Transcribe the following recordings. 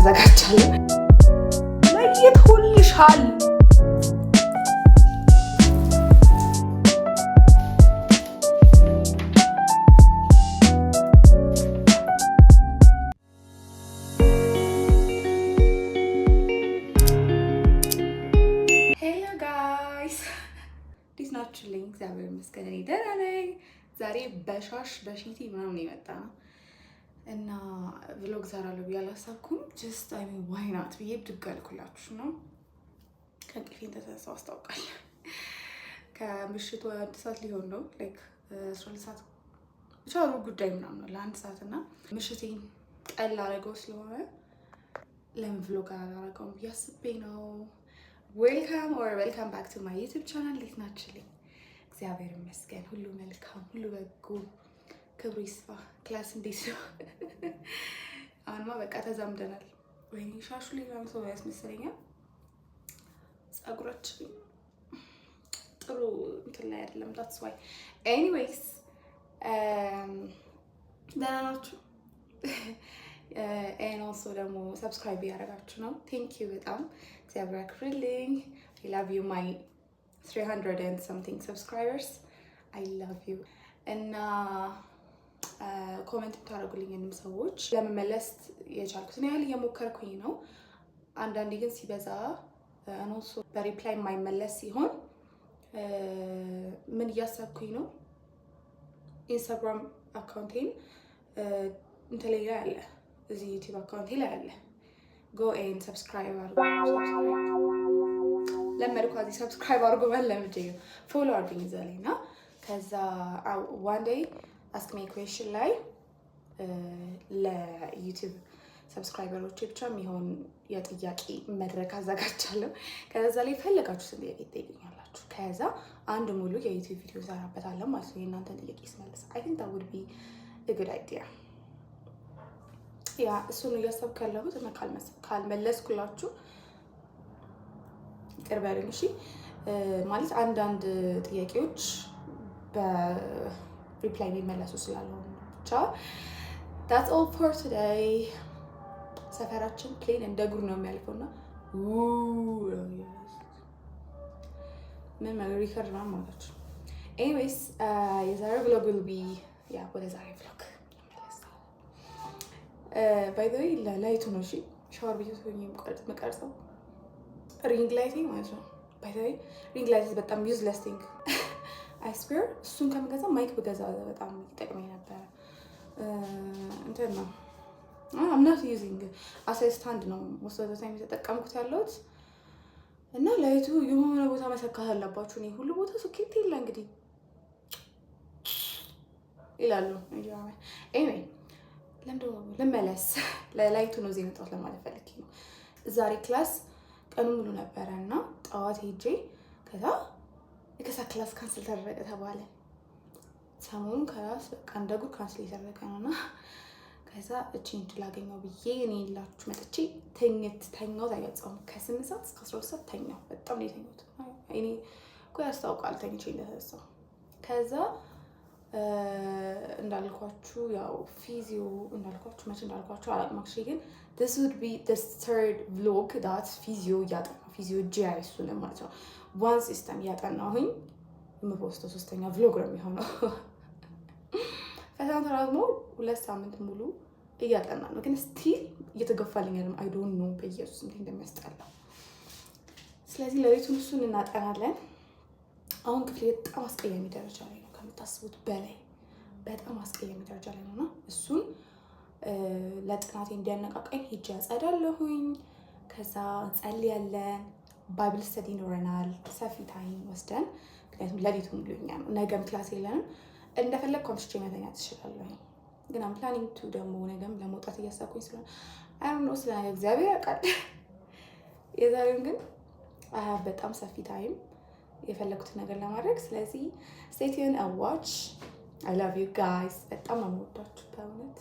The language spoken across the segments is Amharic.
አዘጋጃለሁ። ለይቶልሻል። ናችሁልኝ? እግዚአብሔር ይመስገን እኔ ደህና ነኝ። ዛሬ በሻሽ በሺቲ ምናምን የመጣ ነው እና ቭሎግ ሰራለሁ ብዬ አላሰብኩም። ጀስት አይ ሚን ዋይ ናት ብዬ ብድግ አልኩላችሁ ነው። ከእንቅልፌ እንደተነሳሁ አስታውቃለሁ። ከምሽቱ 1 ሰዓት ሊሆን ነው፣ ላይክ 12 ሰዓት ብቻ ሩብ ጉዳይ ምናምን ነው ለ1 ሰዓት እና ምሽቴን ቀል አደረገው ስለሆነ ለምን ቭሎግ አላደረገውም ብዬ አስቤ ነው። ዌልካም ባክ ቱ ማይ ዩቲዩብ ቻናል። እንዴት ናችሁልኝ? እግዚአብሔር ይመስገን ሁሉ መልካም፣ ሁሉ በጎ፣ ክብሩ ይስፋ። ክላስ እንዴት ነው? አሁንማ በቃ ተዛምደናል። ወይኔ ሻሹ ሌላ ሰው ያስመስለኛል። ፀጉራችን ጥሩ እንትን ላይ አይደለም። ዳትስ ዋይ ኤኒዌይስ ደህና ናችሁ? and also ደግሞ ሰብስክራይብ ያደረጋችሁ ነው። ቴንክ ዩ በጣም እግዚአብሔር ያክብርልኝ። I love you my 300 and something subscribers. I love you. እና ኮሜንት ብታደርጉልኝንም ሰዎች ለመመለስ የቻልኩትን ያህል እየሞከርኩኝ ነው። አንዳንዴ ግን ሲበዛ and also በሪፕላይ የማይመለስ ሲሆን ምን እያሰብኩኝ ነው፣ ኢንስታግራም አካውንቴን እንትን ላይ አለ፣ እዚህ ዩቲዩብ አካውንቴ ላይ አለ። ጎ ኤንድ ሰብስክራይብ አድርጉ። ለመድኩ እዚህ ሰብስክራይብ አድርጉ ለምጄ ፎሎ አድርጉኝ እዛ ላይ እና ከዛ ዋን ዴይ አስክ ሚ ኩዌስችን ላይ ለዩቲዩብ ሰብስክራይበሮች ብቻ የሚሆን የጥያቄ መድረክ አዘጋጃለሁ። ከዛ ላይ ፈለጋችሁትን ጥያቄ ትጠይቁኛላችሁ። ከዛ አንድ ሙሉ የዩቲዩብ ቪዲዮ ሰራበታለሁ ማለት ነው። የእናንተን ጥያቄ ስመልስ I think that would be a good idea. ያ እሱን እያሰብኩ ያለሁት እና ካልመለስኩላችሁ ይቅር በሉኝ እሺ። ማለት አንዳንድ ጥያቄዎች በሪፕላይ የሚመለሱ ስላልሆኑ ብቻ that's all for today። ሰፈራችን ፕሌን እንደ ጉር ነው የሚያልፈውና ምን ማለት ሪከርድ ነው ማለት ነው። ኤኒዌይስ የዛሬው vlog will be ወደ ዛሬ vlog ባይ ዘ ዌይ ላይቱ ነው እሺ። ሻወር ቤት ሆኜ የምቀርጸው ሪንግ ላይቲንግ ማለት ነው። ባይ ዘ ዌይ ሪንግ ላይት በጣም ዩዝለስ ቲንግ አይ ስዌር። እሱን ከምገዛ ማይክ ብገዛ በጣም ይጠቅመኝ ነበር። እንትን ነው I'm not using as a stand ነው most of the time የተጠቀምኩት ያለሁት እና ላይቱ የሆነ ቦታ መሰካት አለባችሁ። እኔ ሁሉ ቦታ ሶኬት የለ እንግዲህ ይላሉ። ኤኒዌይ ልመለስ። ለላይቱ ነው እዚህ የመጣሁት ለማለት ፈልጌ ነው። ዛሬ ክላስ ቀኑ ሙሉ ነበረ እና ጠዋት ሄጄ ከዛ ክላስ ካንስል ተደረገ ተባለ። ሰሞኑን ክላስ በቃ እንደ ጉድ ካንስል የተደረገ ነውና ከዛ እቺን ላገኘው ብዬ እኔ ላችሁ መጥቼ ተኛው ታይገጻው ከ8 ሰዓት እስከ 12 ሰዓት ተኛው። በጣም ነው የተኛሁት። እኔ እኮ ያስታውቃል ተኝቼ እንደተነሳው። ከዛ እንዳልኳችሁ ያው ፊዚዮ እንዳልኳችሁ መቼ እንዳልኳችሁ አላውቅም። አክቹዋሊ ግን this would be the third vlog that ፊዚዮ ያጠናው ፊዚዮ ጂአይስ ነው ማለት ነው። ዋን ሲስተም ያጠናሁኝ የምፖስተው 3ኛ vlog ነው የሚሆነው። ፈተናው ተራዝሞ 2 ሳምንት ሙሉ እያጠና ነው፣ ግን ስቲል እየተገፋልኝ አይደለም። አይ ዶንት ኖ በኢየሱስ እንዴት እንደሚያስጠላ። ስለዚህ ለሌቱን እሱን እናጠናለን። አሁን ክፍሌ በጣም አስቀያሚ ደረጃ ላይ ነው ከምታስቡት በላይ በጣም አስቀያሚ ደረጃ ላይ ነውና እሱን ለጥናቴ እንዲያነቃቃኝ ሄጄ አጸዳለሁኝ። ከዛ እንጸልያለን፣ ባይብል ስተዲ ይኖረናል ሰፊ ታይም ወስደን፣ ምክንያቱም ለሊቱ ሙሉ እኛ ነው ነገም ክላስ የለንም። እንደፈለግኩ አምሽቼ መተኛት እችላለሁ፣ ግን አም ፕላኒንግ ቱ ደግሞ ነገም ለመውጣት እያሰብኩኝ ስለሆነ አይ ዶንት ኖ ስለ እግዚአብሔር ያውቃል። የዛሬውን ግን በጣም ሰፊ ታይም የፈለኩትን ነገር ለማድረግ። ስለዚህ stay tuned and watch. I love you guys. በጣም ነው የምወዳችሁ በእውነት።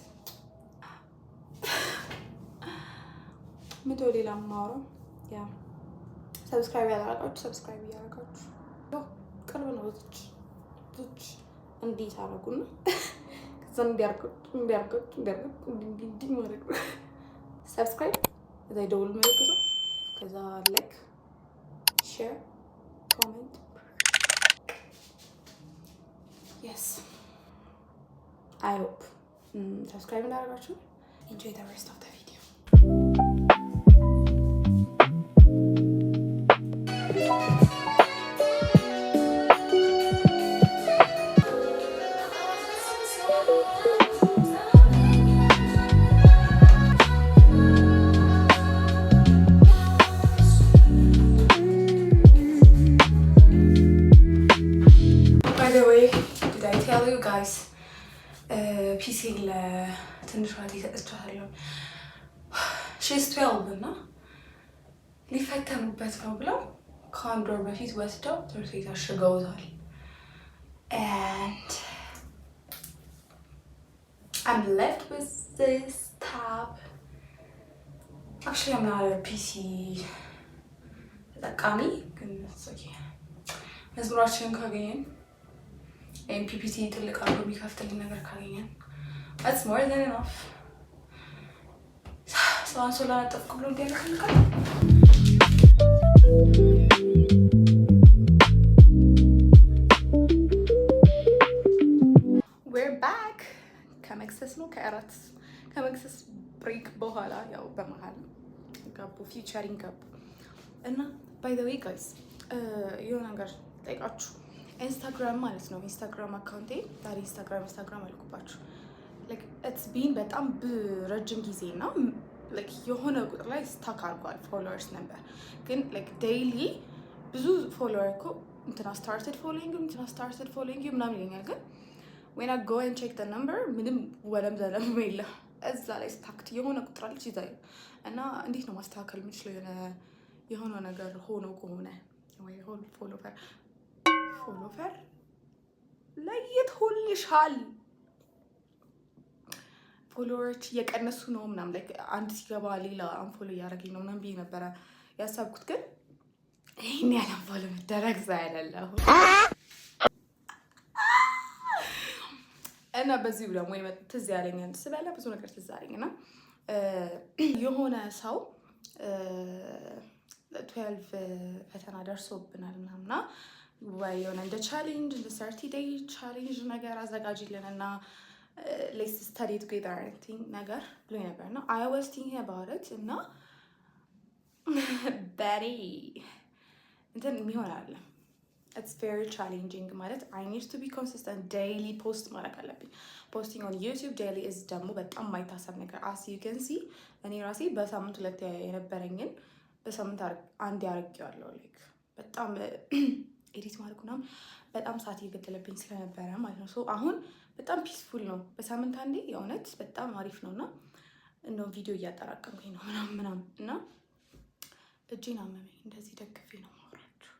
ምንድነው ሌላ የማወራው? ያ ሰብስክራይብ ያላደረጋችሁ ሰብስክራይብ እያደረጋችሁ ቅርብ ነው ዞች እንዲህ ታደርጉና ከዛ እንዲያርጉት ማድረግ ነው። ሰብስክራይብ ከዛ የደውል ምልክቱ ከዛ ላይክ ሼር ኮሜንት የስ አይ ሆፕ ሰብስክራይብ እንዳደረጋችሁ enjoy the rest of the video. By the way, did I tell you guys ፒሲ ለትንሿ ልጅ ሰጥቻለሁ። ሺዝ 12 እና ሊፈተኑበት ነው ብለው ከአንድ ወር በፊት ወስደው ትምህርት ቤት አሽገውታል። and I'm left with this tab. actually I'm not a PC ተጠቃሚ ግን መዝሙራችንን ካገኘን ፒፒቲ ትልቅ አድርጎ የሚከፍትልን ነገር ካገኘን that's more than enough. ሰው አንሶላ ጠፍቅ ብሎ እንዲያለፈልቃል። we're back ከመክሰስ ነው ከመክሰስ ብሬክ በኋላ ያው በመሀል ገቡ ፊቸሪንግ ገቡ እና by the way guys የሆነ ነገር ጠይቃችሁ ኢንስታግራም ማለት ነው ኢንስታግራም አካውንቴ ዛሬ ኢንስታግራም አልኩባችሁ like it's been በጣም ረጅም ጊዜ እና like የሆነ ቁጥር ላይ ስታክ አድርጓል ፎሎወርስ ነበር ግን like daily ብዙ ፎሎወር እኮ እንትና started following you ምናምን ይለኛል ግን when I go and check the number ምንም ወለም ዘለም የለም እዛ ላይ ስታክት የሆነ ቁጥር አለች ይዛል እና እንዴት ነው ማስተካከል የምችለው የሆነ ነገር ሆኖ ከሆነ ወይ ፎሎወር ለየት ሆልሻል ፎሎወሮች እየቀነሱ ነው ምናምን ላይ አንድ ሲገባ ሌላ አንፎሎ እያደረገኝ ነው ምናምን ብዬ ነበረ ያሳብኩት ግን ይሄን ያህል አንፎሎ መደረግ አይደለም እና በዚህ ደግሞ ትዝ ያለኝ ስበላ ብዙ ነገር ትዝ አለኝ እና የሆነ ሰው 12 ፈተና ደርሶብናል ምናምና ወይ የሆነ እንደ ቻሌንጅ እንደ 30 day ቻሌንጅ ነገር አዘጋጅልን እና let's study together ነገር ብሎ ነበር እና I was thinking about it እና very እንትን የሚሆን አለ it's very challenging ማለት I need to be consistent daily post ማድረግ አለብኝ posting on YouTube daily is ደግሞ በጣም ማይታሰብ ነገር as you can see እኔ ራሴ በሳምንት ሁለት የነበረኝን በሳምንት አንድ ያርጌዋለሁ like በጣም ኤዲት ማድረግ ምናምን በጣም ሰዓት እየገደለብኝ ስለነበረ ማለት ነው ሶ አሁን በጣም ፒስፉል ነው በሳምንት አንዴ የእውነት በጣም አሪፍ ነውና እንደው ቪዲዮ እያጠራቀምኩኝ ነው ምናምን እና እጄን አመመኝ እንደዚህ ደግፌ ነው ማውራችሁ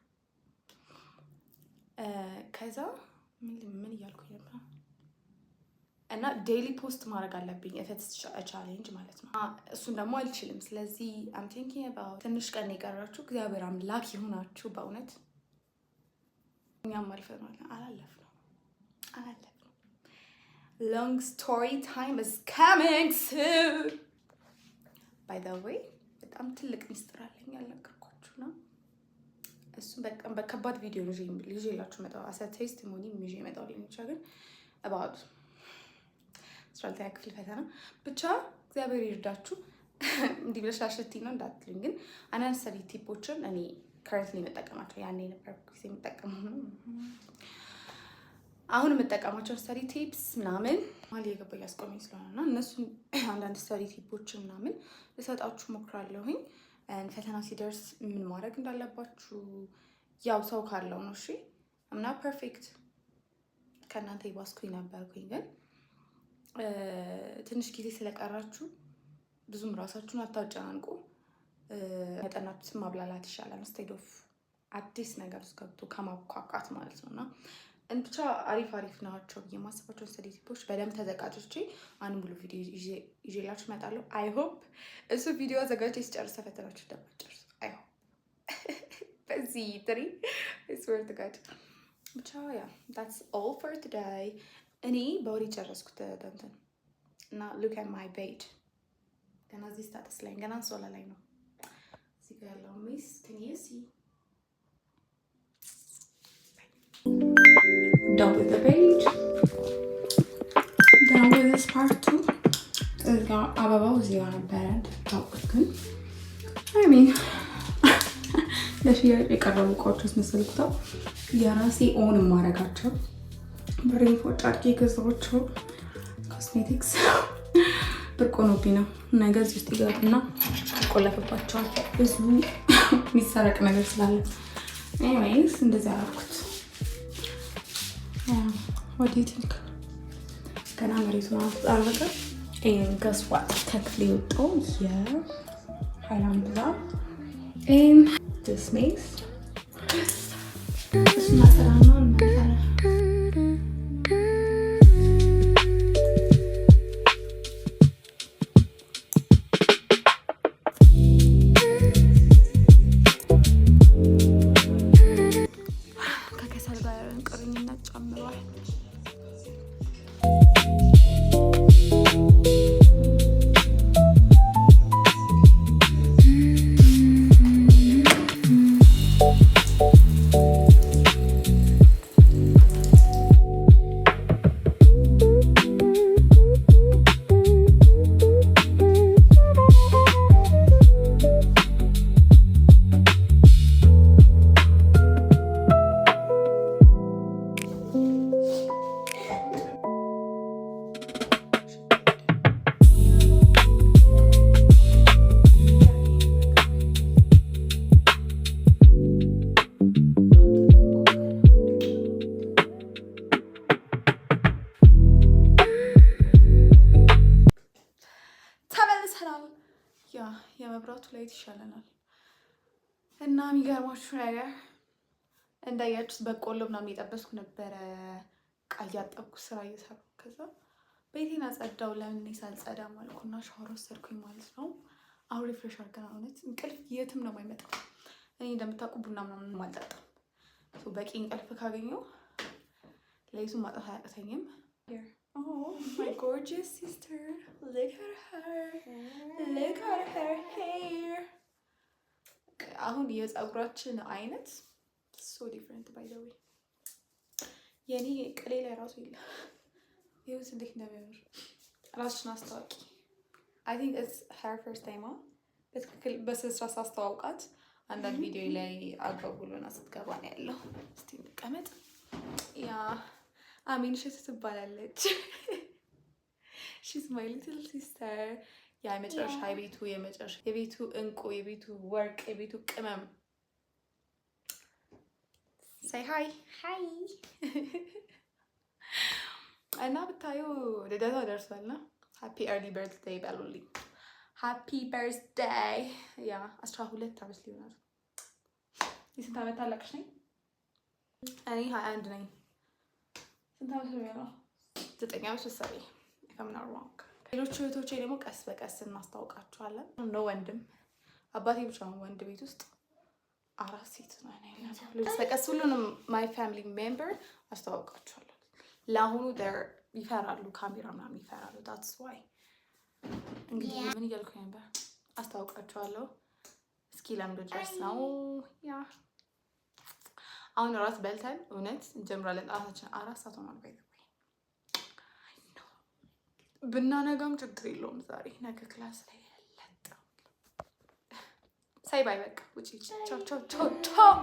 ከዛ ምን እያልኩኝ ነበር እና ዴይሊ ፖስት ማድረግ አለብኝ እፈትስ ቻሌንጅ ማለት ነው እሱን ደግሞ አልችልም ስለዚህ I'm thinking about ትንሽ ቀን የቀራችሁ እግዚአብሔር አምላክ ይሁናችሁ በእውነት እኛም አልፈናል አላለፍነው long story time is coming soon by the way በጣም ትልቅ ሚስጥር አለኝ ያልነገርኳችሁ ነው እሱም በቃ በከባድ ቪዲዮ ነው ይዤላችሁ መጣሁ as a testimony ይዤ መጣሁ ልንቻ ግን about ስትራቴጂ ክፍል ፈተና ብቻ እግዚአብሔር ይርዳችሁ እንዲህ ብለሽ አሽቲ ነው እንዳትሉኝ ግን አንዳንድ ሰሪ ቲፖችን እኔ currently መጠቀማቸው ያኔ ነበር ጊዜ መጠቀመው አሁን መጠቀማቸው ስተዲ ቲፕስ ምናምን ማለት የገባኝ ያስቆመኝ ስለሆነና እነሱን አንዳንድ ስተዲ ቲፖች ምናምን ልሰጣችሁ ሞክራለሁኝ ፈተና ሲደርስ ምን ማድረግ እንዳለባችሁ ያው ሰው ካለው ነው እሺ አምና ፐርፌክት ከናንተ ይባስኩኝ ነበርኩኝ ግን ትንሽ ጊዜ ስለቀራችሁ ብዙም ራሳችሁን አታጨናንቁ ያጠናችሁት ማብላላት ይሻላል instead of አዲስ ነገር ውስጥ ገብቶ ከማቋቋት ማለት ነውና እንብቻ አሪፍ ናቸው የማስባቸው ስተዲ ቲፖች በደንብ ተዘጋጅቼ አንድ ሙሉ ቪዲዮ ይዤላችሁ እመጣለሁ I hope እሱ ቪዲዮ አዘጋጅቼ ሲጨርስ ፈተናችሁ እንደማጨርስ I hope በዚህ ትሪ I swear to God ብቻ yeah that's all for today እኔ በወሬ ጨረስኩት እንትን እና look at my bed ገና እዚህ ስታተስ ላይ ገና አንሶላ ላይ ነው። እዚህ ጋር ያለው ሚስ ከኒሲ done with the page, done with this part too. እዚህ ጋር አበባው እዚህ ጋር ነበረ ታውቁት ግን I mean ለሽያጭ የቀረቡ እቃዎች መስልኩታው የራሴ ኦን ማረጋቸው ብሬን ፎጫ አድርጌ ገዛኋቸው ኮስሜቲክስ ብርቆኖብኝ ነው። ነገ እዚህ ውስጥ ይገቡና ቆለፍባቸዋል ብዙ የሚሰረቅ ነገር ስላለ። ኤኒዌይስ እንደዚህ አደረኩት። what do you think? ገና መሬቱን አልበቃ ገስዋት ተክል የወጣው የሃይላንድ ብዛት this makes this ማሰራና ከከሰል ጋር ቅርኝነት ጨምሯል። የመብራቱ ላይት ይሻለናል እና የሚገርማችሁ ነገር እንዳያችሁት በቆሎ ምናምን እየጠበስኩ ነበረ። ዕቃ እያጠብኩ ስራ እየሰራሁ ከዛ ቤቴን አጸዳው። ለምን ሳልጸዳ ማልኩና ሻወር ወሰድኩኝ ማለት ነው። አሁን ሪፍሬሽ አድርገና እውነት እንቅልፍ የትም ነው የማይመጣው። እኔ እንደምታውቁ ቡና ምናምን አልጠጣም። በቂ እንቅልፍ ካገኘው ሌሊቱን ማጣት አያቅተኝም። Oh, my gorgeous sister. Look at her. Look at her hair. አሁን የፀጉራችን አይነት so different by the way. የኔ ቅሌ ላይ ራሱ የለም። ይኸውስ እንዴት እንደሚያምር ራስሽን አስተዋውቂ። I think it's her first time በትክክል በስራ ሳስተዋውቃት አንዳንድ ቪዲዮ ላይ አጓጉሎና ስትገባ ነው ያለው። እስቲ እንቀመጥ። ያ አሚን ሸት ትባላለች። she's my little sister. ያ የመጨረሻ የቤቱ እንቁ የቤቱ ወርቅ የቤቱ ቅመም። say hi. hi. እና ብታዩ ልደቷ ደርሷልና ሃፒ ኤርሊ በርዝዴይ በሉልኝ። ሃፒ በርዝዴይ። ያ 12 ዓመት ሊሆናት። የስንት ዓመት ታላቅሽ ነኝ? እኔ 21 ነኝ። ስንት ዓመት ነው? 9 ዓመት መሰለኝ if I'm not wrong። ሌሎች እህቶቼ ደግሞ ቀስ በቀስ እናስታውቃቸዋለን። ነው ወንድም አባቴ ብቻ ነው ወንድ ቤት ውስጥ 4 ሴት ነው ያለው። በቀስ ሁሉንም my family member አስተዋውቃቸዋለሁ። ለአሁኑ ይፈራሉ፣ ካሜራ ምናምን ይፈራሉ። that's why እንግዲህ ምን እያልኩኝ ነበር? አስተዋውቃቸዋለሁ እስኪ ለምዶ ድረስ ነው። ያ አሁን እራት በልተን እውነት እንጀምራለን። ጣታችን 4 ሰዓት ሆኗል። ብናነጋም ችግር የለውም። ዛሬ ነገ ክላስ ላይ ያለጠው ሳይ ባይ በቃ ውጪ ቻው ቻው ቻው ቻው